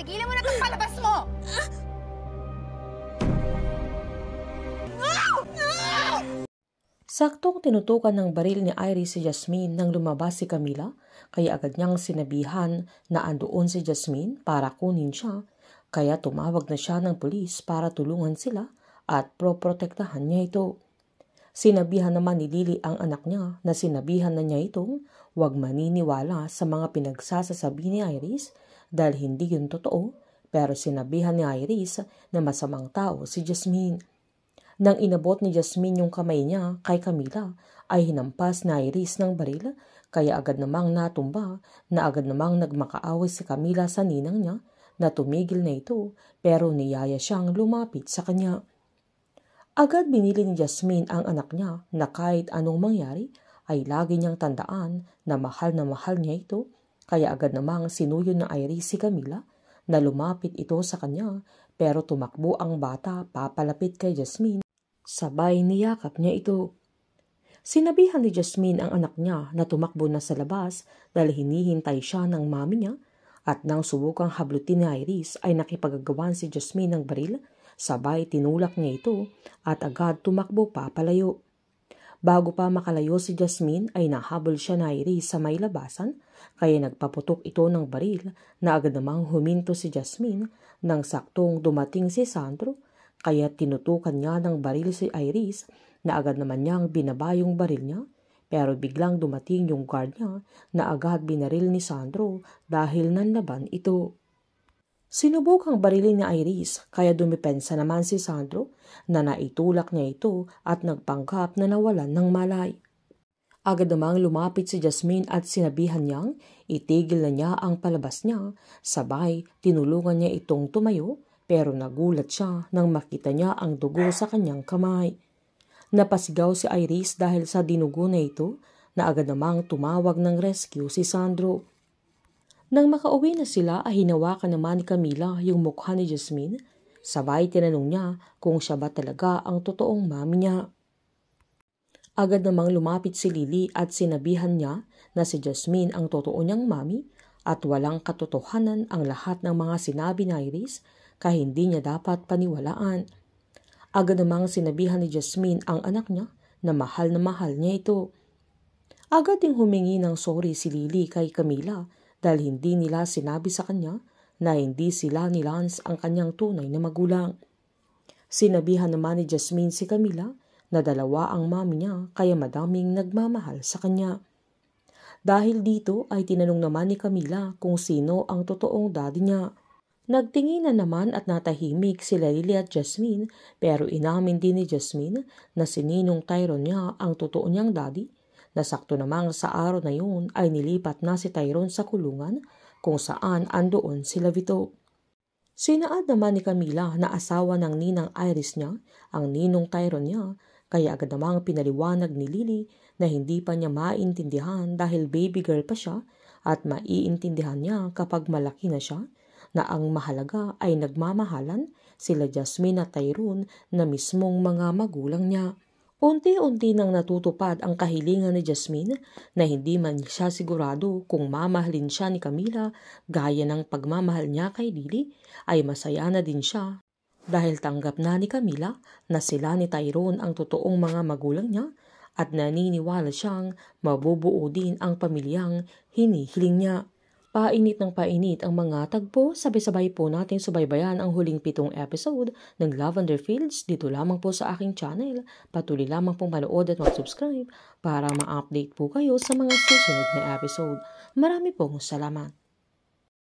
Tigilan mo na itong palabas mo! Saktong tinutukan ng baril ni Iris si Jasmine nang lumabas si Camila, kaya agad niyang sinabihan na andoon si Jasmine para kunin siya, kaya tumawag na siya ng pulis para tulungan sila at proprotektahan niya ito. Sinabihan naman ni Lily ang anak niya na sinabihan na niya itong huwag maniniwala sa mga pinagsasasabi ni Iris dahil hindi yun totoo, pero sinabihan ni Iris na masamang tao si Jasmine. Nang inabot ni Jasmine yung kamay niya kay Camila ay hinampas ni Iris ng baril, kaya agad namang natumba na agad namang nagmakaaway si Camila sa ninang niya na tumigil na ito pero niyaya siyang lumapit sa kanya. Agad binili ni Jasmine ang anak niya na kahit anong mangyari ay lagi niyang tandaan na mahal niya ito, kaya agad namang sinuyo ng Iris si Camila na lumapit ito sa kanya pero tumakbo ang bata papalapit kay Jasmine. Sabay niyakap niya ito. Sinabihan ni Jasmine ang anak niya na tumakbo na sa labas dahil hinihintay siya ng mami niya, at nang subukang hablutin ni Iris ay nakipagagawan si Jasmine ng baril, sabay tinulak niya ito at agad tumakbo papalayo. Bago pa makalayo si Jasmine ay nahabol siya ni Iris sa may labasan, kaya nagpaputok ito ng baril na agad namang huminto si Jasmine nang saktong dumating si Sandro, kaya tinutukan niya ng baril si Iris na agad naman niyang binaba yung baril niya, pero biglang dumating yung guard niya na agad binaril ni Sandro dahil nanlaban ito. Sinubukang barilin ni Iris kaya dumipensa naman si Sandro na naitulak niya ito at nagpanggap na nawalan ng malay. Agad namang lumapit si Jasmine at sinabihan niyang itigil na niya ang palabas niya, sabay tinulungan niya itong tumayo, pero nagulat siya nang makita niya ang dugo sa kanyang kamay. Napasigaw si Iris dahil sa dinugo na ito na agad namang tumawag ng rescue si Sandro. Nang makauwi na sila ay hinawakan naman ni Camila yung mukha ni Jasmine, sabay tinanong niya kung siya ba talaga ang totoong mami niya. Agad namang lumapit si Lily at sinabihan niya na si Jasmine ang totoo niyang mami at walang katotohanan ang lahat ng mga sinabi ni Iris, kaya hindi niya dapat paniwalaan. Agad namang sinabihan ni Jasmine ang anak niya na mahal niya ito. Agad ding humingi ng sorry si Lily kay Camila dahil hindi nila sinabi sa kanya na hindi sila ni Lance ang kanyang tunay na magulang. Sinabihan naman ni Jasmine si Camila na dalawa ang mami niya kaya madaming nagmamahal sa kanya. Dahil dito ay tinanong naman ni Camila kung sino ang totoong daddy niya. Nagtinginan naman at natahimik sila Lily at Jasmine, pero inamin din ni Jasmine na si Ninong Tyrone niya ang totoo niyang daddy, na sakto namang sa araw na yun ay nilipat na si Tyrone sa kulungan kung saan andoon sila Vito. Sinaad naman ni Camila na asawa ng ninang Iris niya ang Ninong Tyrone niya, kaya agad namang pinaliwanag ni Lily na hindi pa niya maintindihan dahil baby girl pa siya at maiintindihan niya kapag malaki na siya, na ang mahalaga ay nagmamahalan sila Jasmine at Tyrone na mismong mga magulang niya. Unti-unti nang natutupad ang kahilingan ni Jasmine na hindi man siya sigurado kung mamahalin siya ni Camila gaya ng pagmamahal niya kay Lily, ay masaya na din siya dahil tanggap na ni Camila na sila ni Tyrone ang totoong mga magulang niya at naniniwala siyang mabubuo din ang pamilyang hinihiling niya. Painit ng painit ang mga tagpo, sabay-sabay po natin subaybayan ang huling 7 episode ng Lavender Fields dito lamang po sa aking channel. Patuloy lamang pong manood at mag-subscribe para ma-update po kayo sa mga susunod na episode. Marami pong salamat.